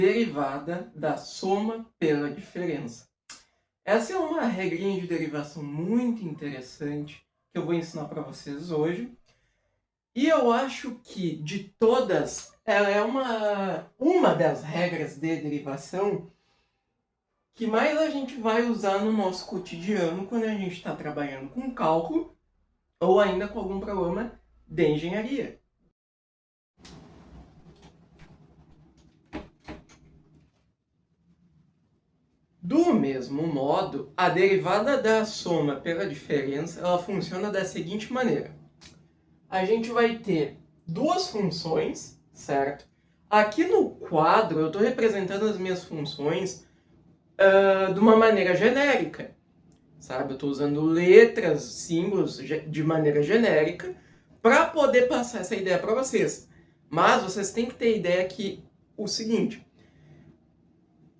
derivada da soma pela diferença. Essa é uma regrinha de derivação muito interessante que eu vou ensinar para vocês hoje. E eu acho que, de todas, ela é uma das regras de derivação que mais a gente vai usar no nosso cotidiano quando a gente está trabalhando com cálculo ou ainda com algum problema de engenharia. Do mesmo modo, a derivada da soma pela diferença, ela funciona da seguinte maneira. A gente vai ter duas funções, certo? Aqui no quadro eu estou representando as minhas funções de uma maneira genérica, sabe? Eu estou usando letras, símbolos de maneira genérica para poder passar essa ideia para vocês. Mas vocês têm que ter ideia que o seguinte: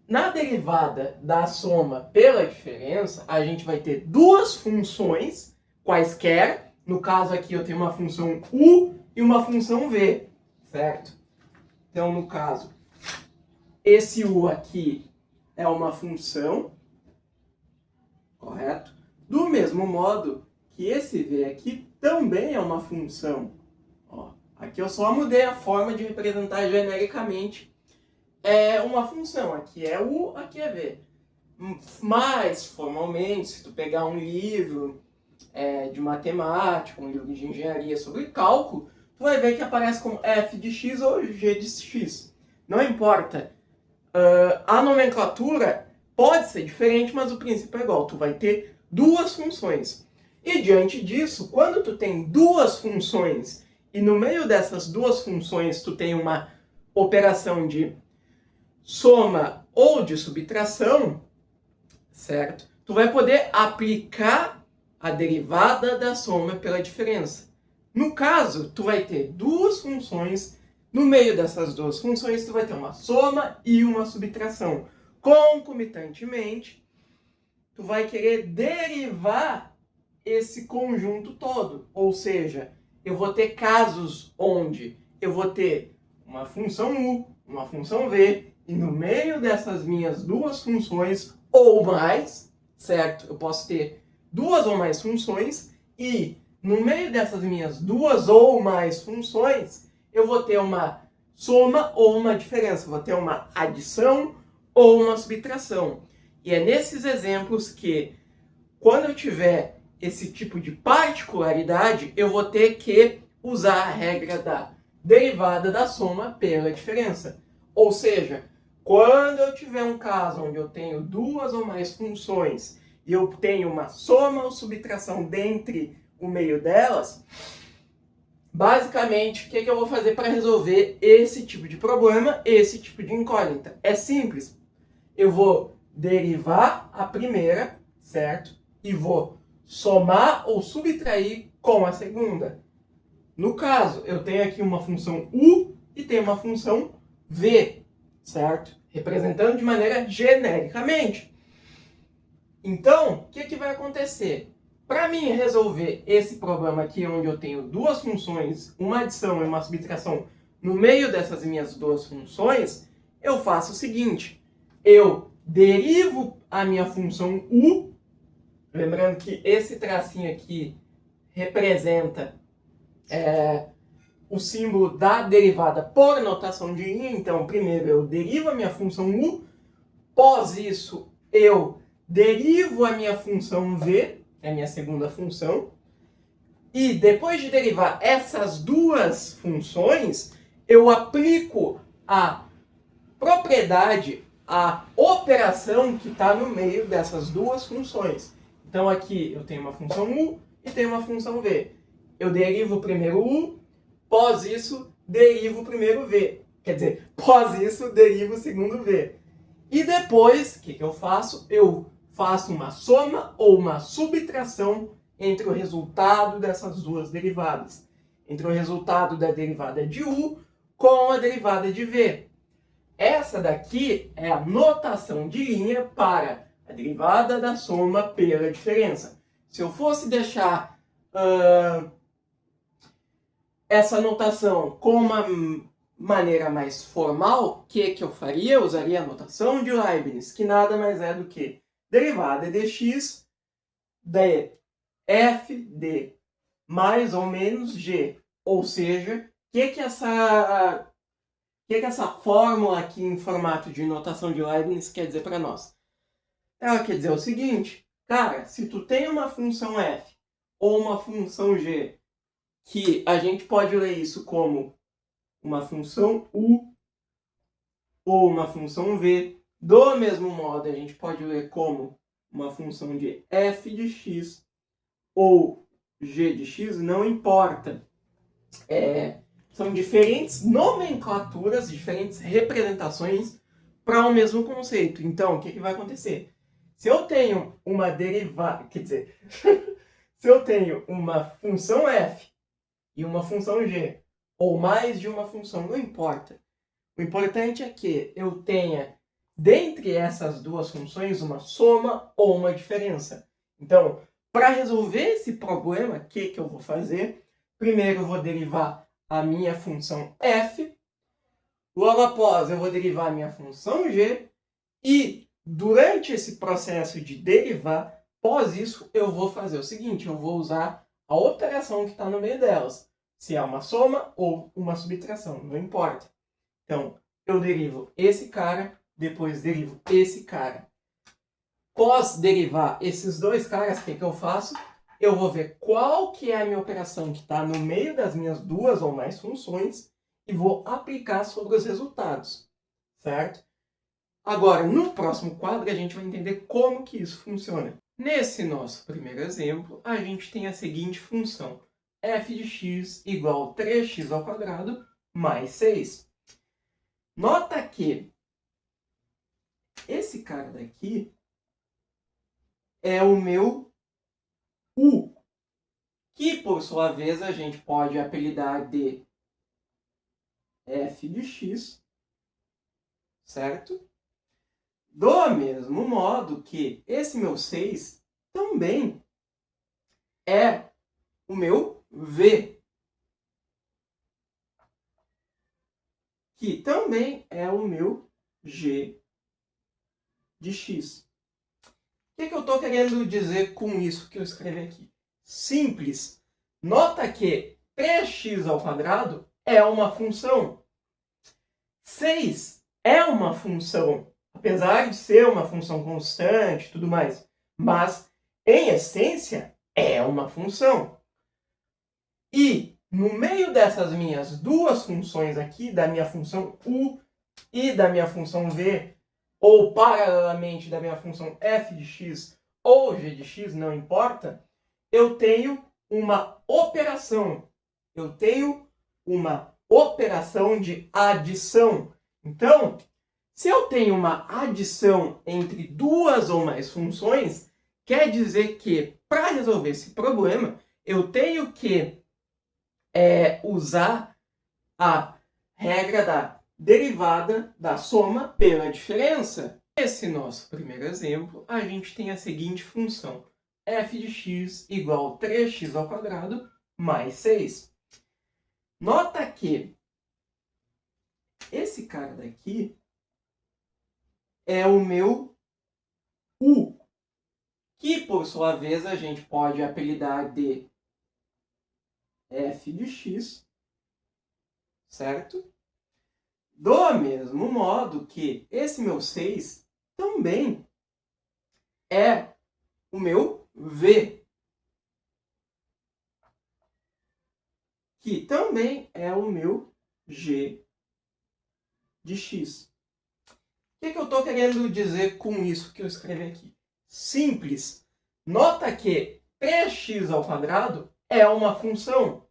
na derivada da soma pela diferença, a gente vai ter duas funções quaisquer. No caso aqui eu tenho uma função u e uma função v, certo? Então, no caso, esse u aqui é uma função, correto? Do mesmo modo que esse v aqui também é uma função. Ó, aqui eu só mudei a forma de representar genericamente uma função. Aqui é u, aqui é v. Mas, formalmente, se tu pegar um livro de matemática, um livro de engenharia sobre cálculo, tu vai ver que aparece como f de x ou g de x. Não importa. A nomenclatura pode ser diferente, mas o princípio é igual. Tu vai ter duas funções. E diante disso, quando tu tem duas funções e no meio dessas duas funções tu tem uma operação de soma ou de subtração, certo? Tu vai poder aplicar a derivada da soma pela diferença. No caso, tu vai ter duas funções. No meio dessas duas funções, tu vai ter uma soma e uma subtração. Concomitantemente, tu vai querer derivar esse conjunto todo. Ou seja, eu vou ter casos onde eu vou ter uma função u, uma função v, e no meio dessas minhas duas funções, ou mais, certo? Eu posso ter duas ou mais funções, e no meio dessas minhas duas ou mais funções, eu vou ter uma soma ou uma diferença, vou ter uma adição ou uma subtração. E é nesses exemplos que, quando eu tiver esse tipo de particularidade, eu vou ter que usar a regra da derivada da soma pela diferença. Ou seja, quando eu tiver um caso onde eu tenho duas ou mais funções e eu tenho uma soma ou subtração dentre o meio delas, basicamente, o que eu vou fazer para resolver esse tipo de problema, esse tipo de incógnita? É simples. Eu vou derivar a primeira, certo? E vou somar ou subtrair com a segunda. No caso, eu tenho aqui uma função u e tenho uma função v, certo? Representando de maneira genericamente. Então, o que vai acontecer? Para mim resolver esse problema aqui, onde eu tenho duas funções, uma adição e uma subtração, no meio dessas minhas duas funções, eu faço o seguinte: eu derivo a minha função u, lembrando que esse tracinho aqui representa o símbolo da derivada por notação de linha. Então, primeiro eu derivo a minha função u, após isso eu derivo a minha função v, é a minha segunda função, e depois de derivar essas duas funções, eu aplico a propriedade, a operação que está no meio dessas duas funções. Então aqui eu tenho uma função u e tenho uma função v. Eu derivo o primeiro u, após isso derivo o primeiro v. Quer dizer, após isso derivo o segundo v. E depois, o que eu faço? Eu faço uma soma ou uma subtração entre o resultado dessas duas derivadas. Entre o resultado da derivada de u com a derivada de v. Essa daqui é a notação de linha para a derivada da soma pela diferença. Se eu fosse deixar essa notação com uma maneira mais formal, que eu faria? Eu usaria a notação de Leibniz, que nada mais é do que derivada de x de f de mais ou menos g. Ou seja, o que essa fórmula aqui em formato de notação de Leibniz quer dizer para nós? Ela quer dizer o seguinte, cara, se tu tem uma função f ou uma função g, que a gente pode ler isso como uma função u ou uma função v, do mesmo modo a gente pode ler como uma função de f de x ou g de x, não importa. São diferentes nomenclaturas, diferentes representações para o mesmo conceito. Então, o que vai acontecer? Se eu tenho uma derivada, quer dizer, se eu tenho uma função f e uma função g, ou mais de uma função, não importa. O importante é que eu tenha, dentre essas duas funções, uma soma ou uma diferença. Então, para resolver esse problema, o que eu vou fazer? Primeiro eu vou derivar a minha função f, logo após eu vou derivar a minha função g, e durante esse processo de derivar, após isso, eu vou fazer o seguinte, eu vou usar a operação que está no meio delas, se é uma soma ou uma subtração, não importa. Então, eu derivo esse cara, depois derivo esse cara. Após derivar esses dois caras, o que eu faço? Eu vou ver qual que é a minha operação que está no meio das minhas duas ou mais funções e vou aplicar sobre os resultados, certo? Agora, no próximo quadro, a gente vai entender como que isso funciona. Nesse nosso primeiro exemplo, a gente tem a seguinte função. F de x igual a 3x ao quadrado mais 6. Nota que esse cara daqui é o meu u, que por sua vez a gente pode apelidar de f de x, certo? Do mesmo modo que esse meu 6 também é o meu v, que também é o meu g de x. O que eu estou querendo dizer com isso que eu escrevi aqui? Simples. Nota que 3x ao quadrado é uma função. 6 é uma função, apesar de ser uma função constante e tudo mais. Mas, em essência, é uma função. E, no meio dessas minhas duas funções aqui, da minha função u e da minha função v, ou paralelamente da minha função f de x ou g de x, não importa, eu tenho uma operação. Eu tenho uma operação de adição. Então, se eu tenho uma adição entre duas ou mais funções, quer dizer que, para resolver esse problema, eu tenho que usar a regra da derivada da soma pela diferença. Nesse nosso primeiro exemplo, a gente tem a seguinte função. F de x igual a 3x ao quadrado mais 6. Nota que esse cara daqui é o meu u, que por sua vez a gente pode apelidar de f de x, certo? Do mesmo modo que esse meu 6 também é o meu v, que também é o meu g de x. O que eu estou querendo dizer com isso que eu escrevi aqui? Simples. Nota que 3x ao quadrado é uma função.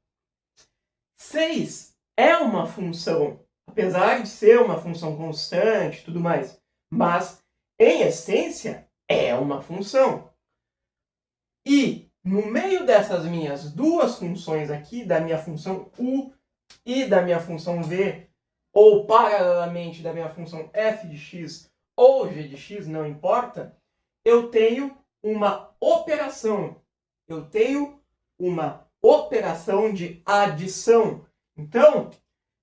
6 é uma função, apesar de ser uma função constante e tudo mais. Mas, em essência, é uma função. E, no meio dessas minhas duas funções aqui, da minha função u e da minha função v, ou paralelamente da minha função f de x ou g de x, não importa, eu tenho uma operação. Eu tenho uma operação de adição. Então,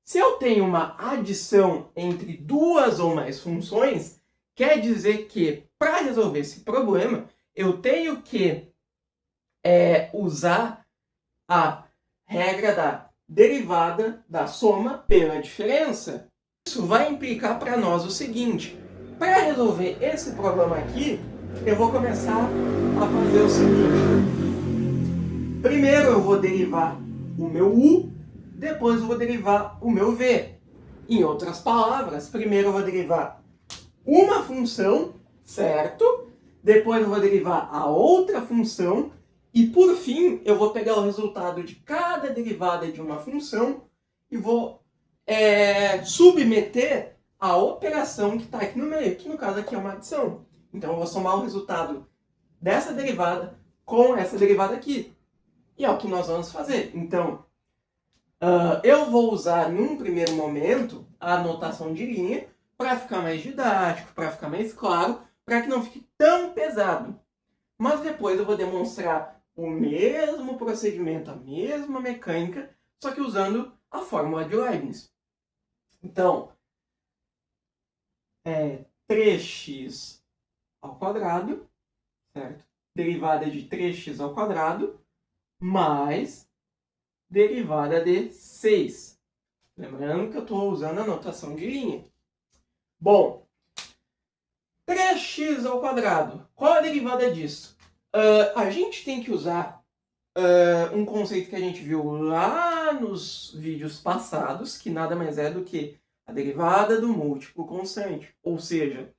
Se eu tenho uma adição entre duas ou mais funções, quer dizer que, para resolver esse problema, eu tenho que usar a regra da derivada da soma pela diferença. Isso vai implicar para nós o seguinte: para resolver esse problema aqui, eu vou começar a fazer o seguinte. Primeiro eu vou derivar o meu u, depois eu vou derivar o meu v. Em outras palavras, primeiro eu vou derivar uma função, certo? Depois eu vou derivar a outra função e, por fim, eu vou pegar o resultado de cada derivada de uma função e vou submeter a operação que está aqui no meio, que no caso aqui é uma adição. Então eu vou somar o resultado dessa derivada com essa derivada aqui. E é o que nós vamos fazer. Então, eu vou usar, num primeiro momento, a notação de linha para ficar mais didático, para ficar mais claro, para que não fique tão pesado. Mas depois eu vou demonstrar o mesmo procedimento, a mesma mecânica, só que usando a fórmula de Leibniz. Então, 3x ao quadrado, certo? Derivada de 3x ao quadrado, mais derivada de 6. Lembrando que eu estou usando a notação de linha. Bom, 3x ao quadrado. Qual a derivada disso? A gente tem que usar um conceito que a gente viu lá nos vídeos passados, que nada mais é do que a derivada do múltiplo constante. Ou seja,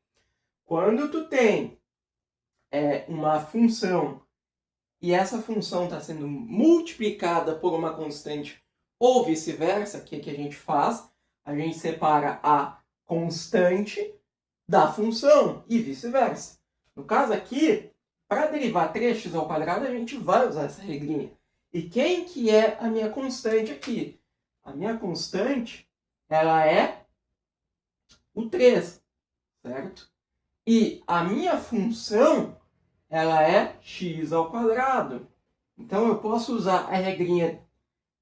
quando tu tem uma função e essa função está sendo multiplicada por uma constante ou vice-versa, o que a gente faz? A gente separa a constante da função e vice-versa. No caso aqui, para derivar 3x ao quadrado, a gente vai usar essa regrinha. E quem que é a minha constante aqui? A minha constante, ela é o 3, certo? E a minha função, ela é x ao quadrado. Então eu posso usar a regrinha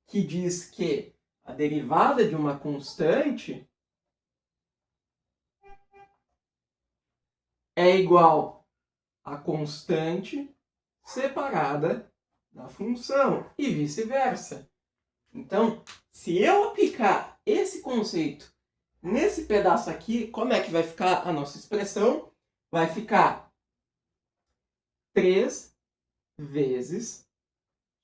que diz que a derivada de uma constante é igual a constante separada da função e vice-versa. Então, se eu aplicar esse conceito nesse pedaço aqui, como é que vai ficar a nossa expressão? Vai ficar 3 vezes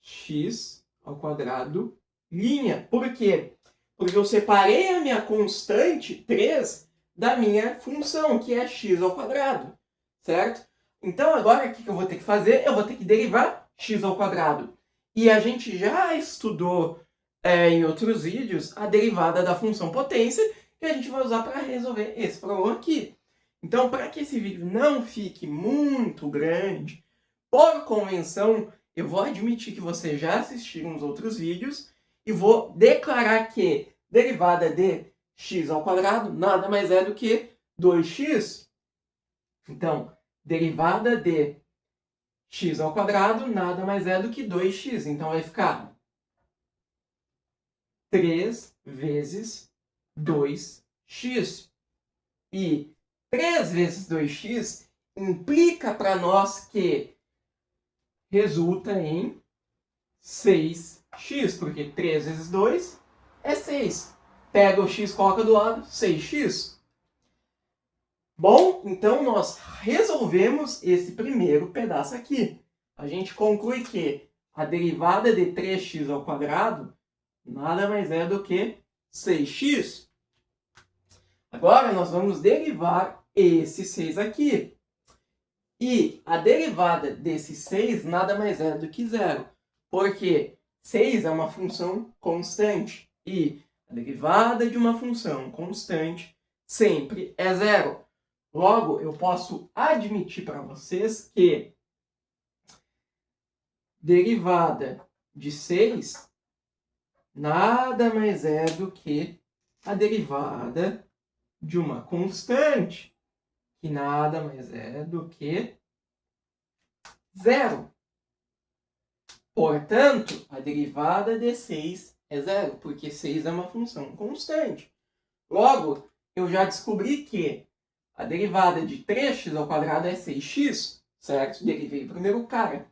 x ao quadrado linha. Por quê? Porque eu separei a minha constante 3 da minha função, que é x ao quadrado, certo? Então agora o que eu vou ter que fazer? Eu vou ter que derivar x ao quadrado. E a gente já estudou em outros vídeos a derivada da função potência, que a gente vai usar para resolver esse problema aqui. Então, para que esse vídeo não fique muito grande, por convenção, eu vou admitir que você já assistiu uns outros vídeos e vou declarar que derivada de x ao quadrado nada mais é do que 2x. Então, derivada de x ao quadrado nada mais é do que 2x. Então, vai ficar 3 vezes 2x. E 3 vezes 2x implica para nós que resulta em 6x, porque 3 vezes 2 é 6. Pega o x, coloca do lado, 6x. Bom, então nós resolvemos esse primeiro pedaço aqui. A gente conclui que a derivada de 3x ao quadrado nada mais é do que 6x. Agora nós vamos derivar esse 6 aqui. E a derivada desse 6 nada mais é do que zero. Porque 6 é uma função constante. E a derivada de uma função constante sempre é zero. Logo, eu posso admitir para vocês que derivada de 6 nada mais é do que a derivada de uma constante, que nada mais é do que zero. Portanto, a derivada de 6 é zero, porque 6 é uma função constante. Logo, eu já descobri que a derivada de 3x² é 6x, certo? Derivei o primeiro cara.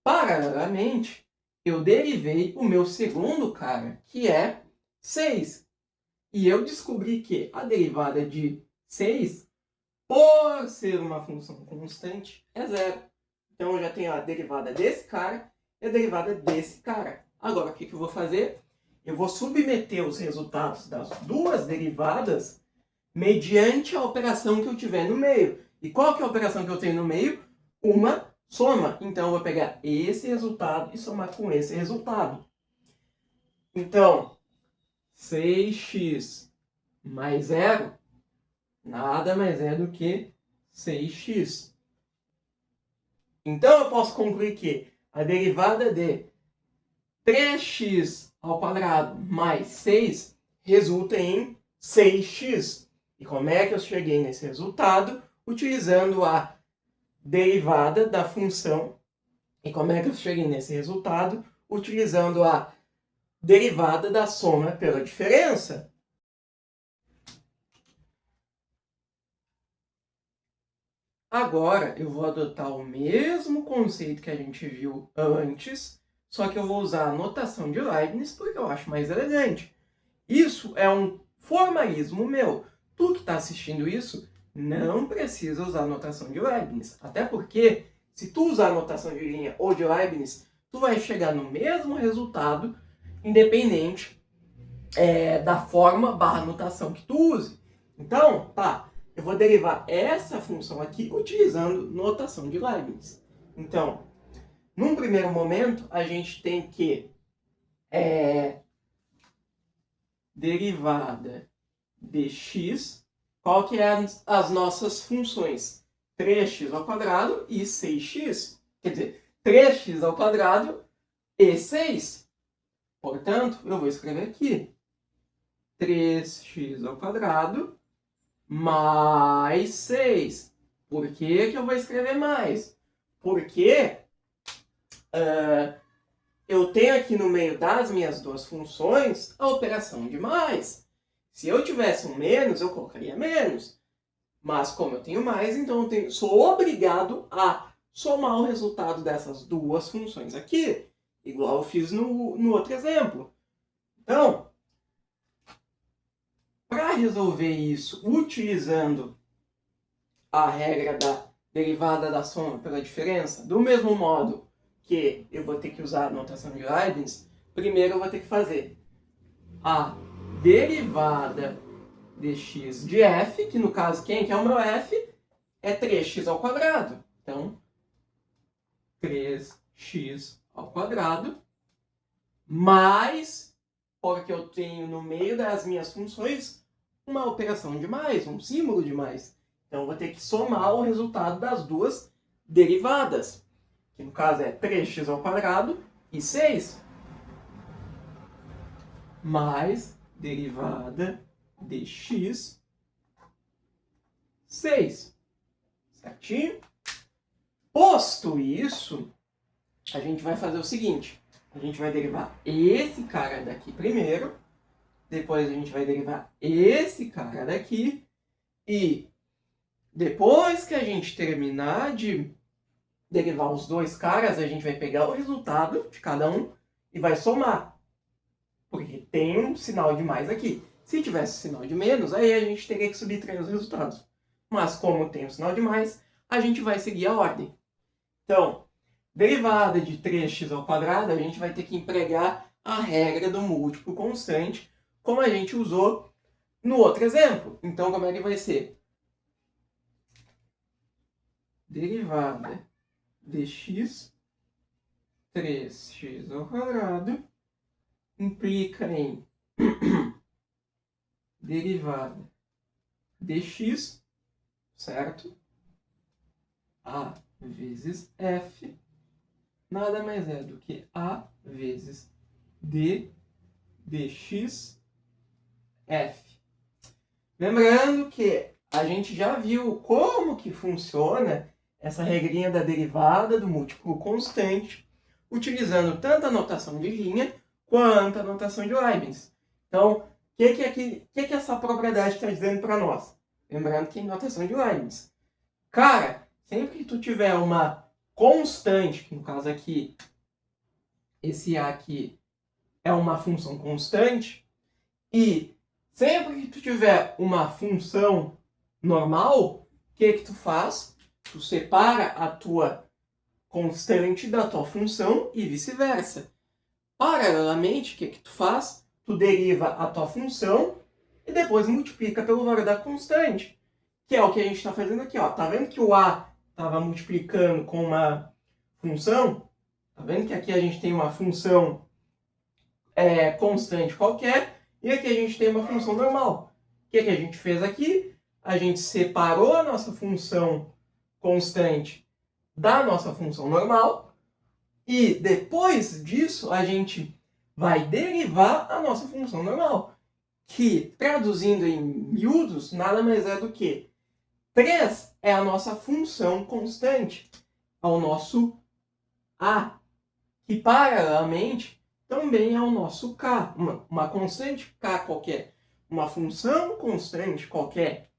Paralelamente, eu derivei o meu segundo cara, que é 6. E eu descobri que a derivada de 6, por ser uma função constante, é zero. Então eu já tenho a derivada desse cara e a derivada desse cara. Agora, o que eu vou fazer? Eu vou submeter os resultados das duas derivadas mediante a operação que eu tiver no meio. E qual que é a operação que eu tenho no meio? Uma soma. Então eu vou pegar esse resultado e somar com esse resultado. Então, 6x mais zero nada mais é do que 6x. Então eu posso concluir que a derivada de 3x² mais 6 resulta em 6x. E como é que eu cheguei nesse resultado? Utilizando a derivada da função. E como é que eu cheguei nesse resultado? Utilizando a derivada da soma pela diferença. Agora eu vou adotar o mesmo conceito que a gente viu antes, só que eu vou usar a notação de Leibniz porque eu acho mais elegante. Isso é um formalismo meu. Tu que está assistindo isso não precisa usar a notação de Leibniz. Até porque, se tu usar a notação de linha ou de Leibniz, tu vai chegar no mesmo resultado, independente da forma / notação que tu use. Então, tá, eu vou derivar essa função aqui utilizando notação de Leibniz. Então, num primeiro momento, a gente tem que derivada de x, qual que é as nossas funções? 3x² e 6x. Quer dizer, 3x² e 6. Portanto, eu vou escrever aqui 3x² mais 6. Por que eu vou escrever mais? Porque eu tenho aqui no meio das minhas duas funções a operação de mais. Se eu tivesse um menos, eu colocaria menos. Mas como eu tenho mais, então eu sou obrigado a somar o resultado dessas duas funções aqui, igual eu fiz no outro exemplo. Então, para resolver isso utilizando a regra da derivada da soma pela diferença, do mesmo modo que eu vou ter que usar a notação de Leibniz, primeiro eu vou ter que fazer a derivada de x de f, que no caso, quem que é o meu f? É 3x². Então, 3x² mais, porque eu tenho no meio das minhas funções uma operação de mais, um símbolo de mais. Então, eu vou ter que somar o resultado das duas derivadas, que no caso é 3x² e 6, mais derivada de x, 6. Certinho? Posto isso, a gente vai fazer o seguinte. A gente vai derivar esse cara daqui primeiro, depois a gente vai derivar esse cara daqui, e depois que a gente terminar de derivar os dois caras, a gente vai pegar o resultado de cada um e vai somar. Porque tem um sinal de mais aqui. Se tivesse sinal de menos, aí a gente teria que subtrair os resultados. Mas como tem o sinal de mais, a gente vai seguir a ordem. Então, derivada de 3x², a gente vai ter que empregar a regra do múltiplo constante, como a gente usou no outro exemplo. Então, como é que vai ser? Derivada de x, 3x² implica em derivada de x, certo? A vezes f, nada mais é do que a vezes d dx f. Lembrando que a gente já viu como que funciona essa regrinha da derivada do múltiplo constante, utilizando tanto a notação de linha quanto a notação de Leibniz. Então, o que essa propriedade está dizendo para nós? Lembrando que em notação de Leibniz. Cara, sempre que tu tiver uma constante, que no caso aqui, esse A aqui é uma função constante, e sempre que tu tiver uma função normal, o que tu faz? Tu separa a tua constante da tua função e vice-versa. Paralelamente, o que tu faz? Tu deriva a tua função e depois multiplica pelo valor da constante, que é o que a gente está fazendo aqui. Ó. Tá vendo que o A estava multiplicando com uma função? Tá vendo que aqui a gente tem uma função constante qualquer e aqui a gente tem uma função normal. O que a gente fez aqui? A gente separou a nossa função constante da nossa função normal e depois disso a gente vai derivar a nossa função normal, que traduzindo em miúdos nada mais é do que 3 é a nossa função constante, é o nosso A, que paralelamente também é o nosso K, uma constante K qualquer, uma função constante qualquer.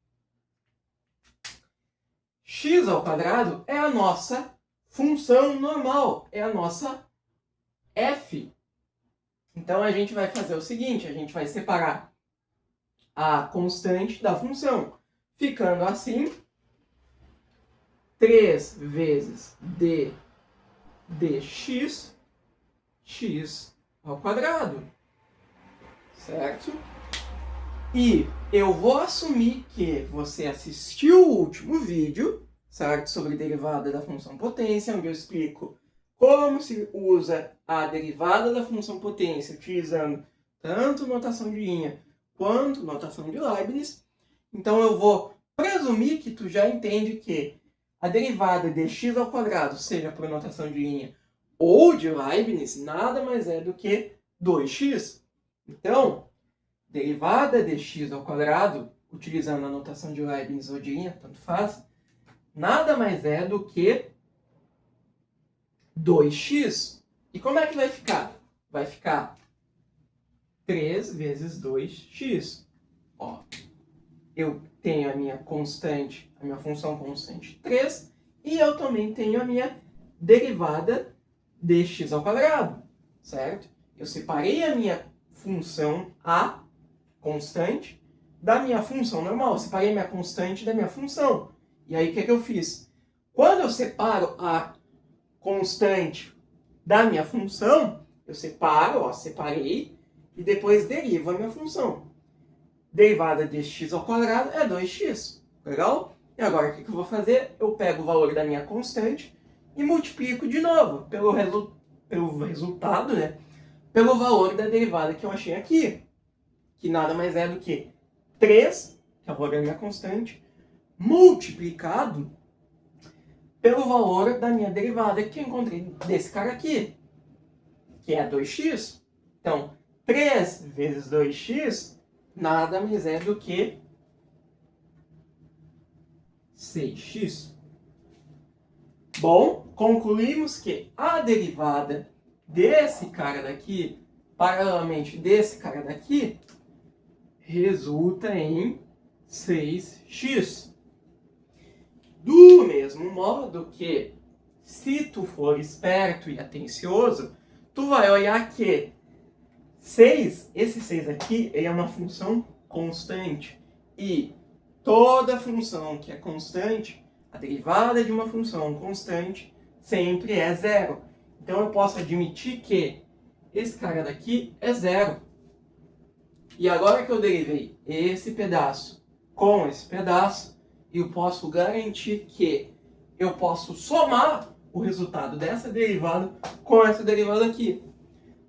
X ao quadrado é a nossa função normal, é a nossa f. Então a gente vai fazer o seguinte, a gente vai separar a constante da função, ficando assim 3 vezes d dx, x ao quadrado, certo? E eu vou assumir que você assistiu o último vídeo, certo? Sobre derivada da função potência, onde eu explico como se usa a derivada da função potência utilizando tanto notação de linha quanto notação de Leibniz. Então eu vou presumir que tu já entende que a derivada de x ao quadrado, seja por notação de linha ou de Leibniz, nada mais é do que 2x. Então, derivada de x ao quadrado, utilizando a notação de Leibniz ou de linha, tanto faz, nada mais é do que 2x. E como é que vai ficar? Vai ficar 3 vezes 2x. Ó, eu tenho a minha constante, a minha função constante 3, e eu também tenho a minha derivada de x ao quadrado, certo? Eu separei a minha função A, constante, da minha função normal. Eu separei minha constante da minha função. E aí, o que eu fiz? Quando eu separo a constante da minha função, eu separo, ó, separei, e depois derivo a minha função. Derivada de x ao quadrado é 2x. Legal? E agora, o que eu vou fazer? Eu pego o valor da minha constante e multiplico de novo pelo resultado, né? Pelo valor da derivada que eu achei aqui, que nada mais é do que 3, que é o valor da minha constante, multiplicado pelo valor da minha derivada que eu encontrei desse cara aqui, que é 2x. Então, 3 vezes 2x nada mais é do que 6x. Bom, concluímos que a derivada desse cara daqui, paralelamente desse cara daqui, resulta em 6x. Do mesmo modo que, se tu for esperto e atencioso, tu vai olhar que 6, esse 6 aqui, ele é uma função constante. E toda função que é constante, a derivada de uma função constante, sempre é zero. Então eu posso admitir que esse cara daqui é zero. E agora que eu derivei esse pedaço com esse pedaço, eu posso garantir que eu posso somar o resultado dessa derivada com essa derivada aqui.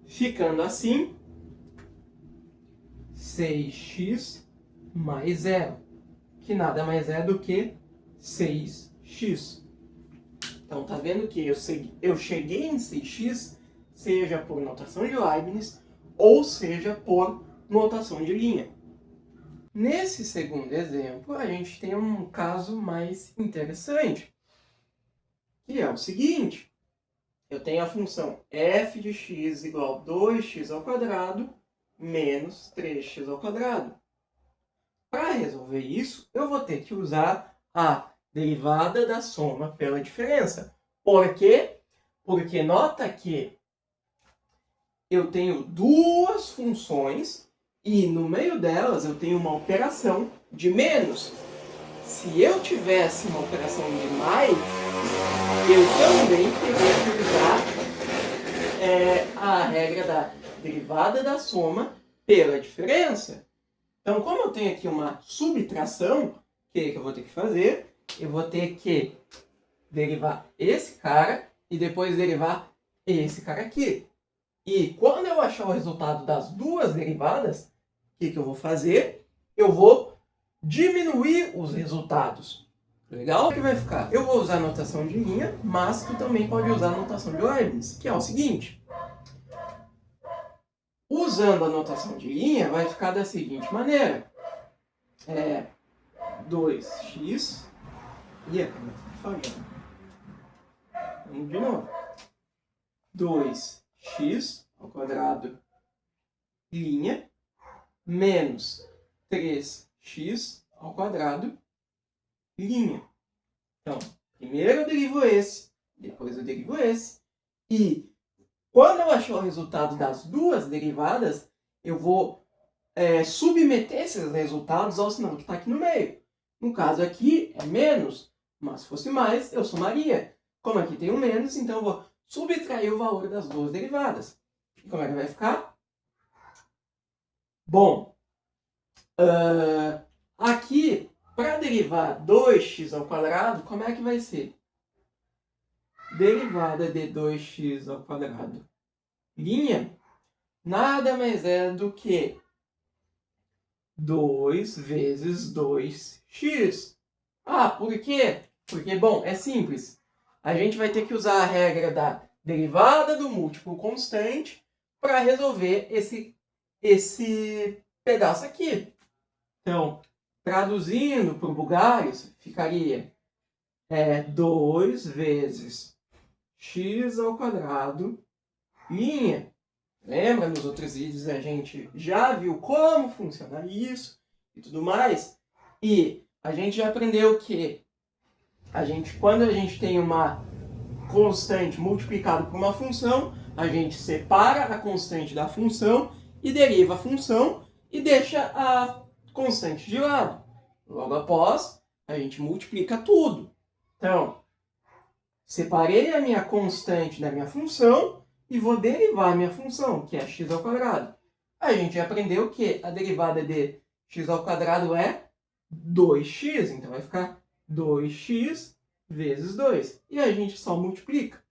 Ficando assim, 6x mais zero, que nada mais é do que 6x. Então, tá vendo que eu cheguei em 6x, seja por notação de Leibniz, ou seja por notação de linha. Nesse segundo exemplo, a gente tem um caso mais interessante, que é o seguinte. eu tenho a função f de x igual a 2x ao quadrado menos 3x ao quadrado. Para resolver isso, eu vou ter que usar a derivada da soma pela diferença. Por quê? Porque nota que eu tenho duas funções e no meio delas eu tenho uma operação de menos. Se eu tivesse uma operação de mais, eu também teria que usar a regra da derivada da soma pela diferença. Então, como eu tenho aqui uma subtração, o que eu vou ter que fazer? Eu vou ter que derivar esse cara e depois derivar esse cara aqui. E quando eu achar o resultado das duas derivadas, o que eu vou fazer? Eu vou diminuir os resultados. Legal? O que vai ficar? Eu vou usar a notação de linha, mas tu também pode usar a notação de Leibniz, que é o seguinte. Usando a notação de linha, vai ficar da seguinte maneira. 2x... Ih, a câmera tá falhando. Vamos de novo. 2x ao quadrado, linha, menos 3x ao quadrado, linha. Então, primeiro eu derivo esse, depois eu derivo esse. E quando eu achar o resultado das duas derivadas, eu vou submeter esses resultados ao sinal que está aqui no meio. No caso aqui é menos, mas se fosse mais, eu somaria. Como aqui tem um menos, então eu vou subtrair o valor das duas derivadas. E como é que vai ficar? Bom, aqui, para derivar 2x ao quadrado, como é que vai ser? Derivada de 2x ao quadrado, linha, nada mais é do que 2 vezes 2x. Ah, por quê? Porque, bom, é simples. A gente vai ter que usar a regra da derivada do múltiplo constante para resolver esse pedaço aqui. Então, traduzindo para o Bulgários, ficaria 2 vezes x ao quadrado, linha. Lembra, nos outros vídeos a gente já viu como funciona isso e tudo mais. E a gente já aprendeu que quando a gente tem uma constante multiplicada por uma função, a gente separa a constante da função e deriva a função e deixa a constante de lado. Logo após, a gente multiplica tudo. Então, separei a minha constante da minha função e vou derivar a minha função, que é x ao quadrado. A gente aprendeu que a derivada de x ao quadrado é 2x, então vai ficar 2x vezes 2. E a gente só multiplica.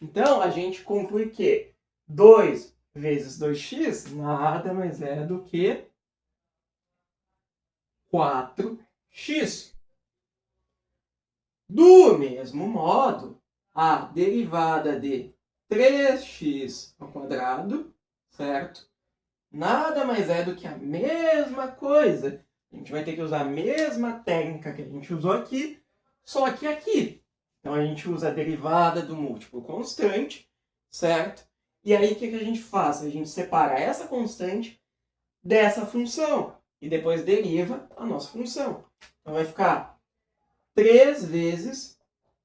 Então, a gente conclui que 2 vezes 2x nada mais é do que 4x. Do mesmo modo, a derivada de 3x ao quadrado, certo? Nada mais é do que a mesma coisa. A gente vai ter que usar a mesma técnica que a gente usou aqui, só que aqui. Então, a gente usa a derivada do múltiplo constante, certo? E aí, o que a gente faz? A gente separa essa constante dessa função e depois deriva a nossa função. Então, vai ficar 3 vezes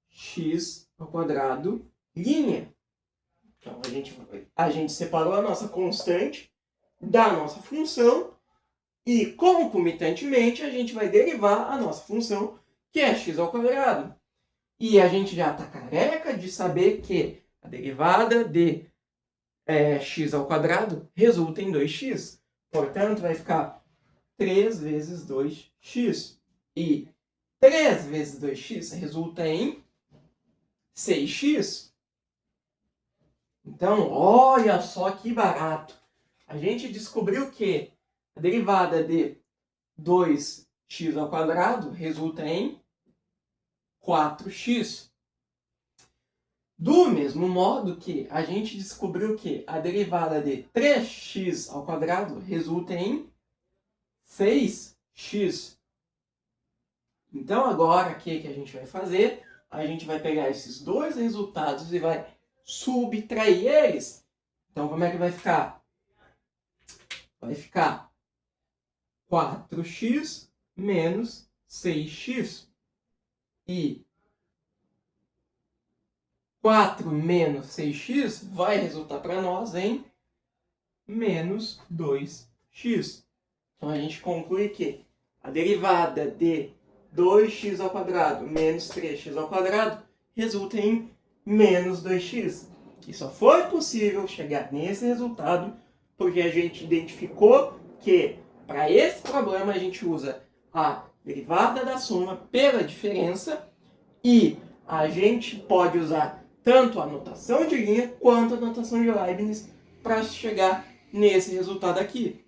x ao quadrado, linha. Então, a gente separou a nossa constante da nossa função e, concomitantemente, a gente vai derivar a nossa função, que é x ao quadrado. E a gente já está careca de saber que a derivada de x ao quadrado resulta em 2x. Portanto, vai ficar 3 vezes 2x. E 3 vezes 2x resulta em 6x. Então, olha só que barato. A gente descobriu que a derivada de 2x ao quadrado resulta em 4x. Do mesmo modo que a gente descobriu que a derivada de 3x ao quadrado resulta em 6x. Então agora o que a gente vai fazer? A gente vai pegar esses dois resultados e vai subtrair eles. Então, como é que vai ficar? Vai ficar 4x menos 6x. E 4 menos 6x vai resultar para nós em menos 2x. Então, a gente conclui que a derivada de 2x ao quadrado menos 3x ao quadrado resulta em menos 2x. E só foi possível chegar nesse resultado porque a gente identificou que para esse problema a gente usa a derivada da soma pela diferença e a gente pode usar tanto a notação de linha quanto a notação de Leibniz para chegar nesse resultado aqui.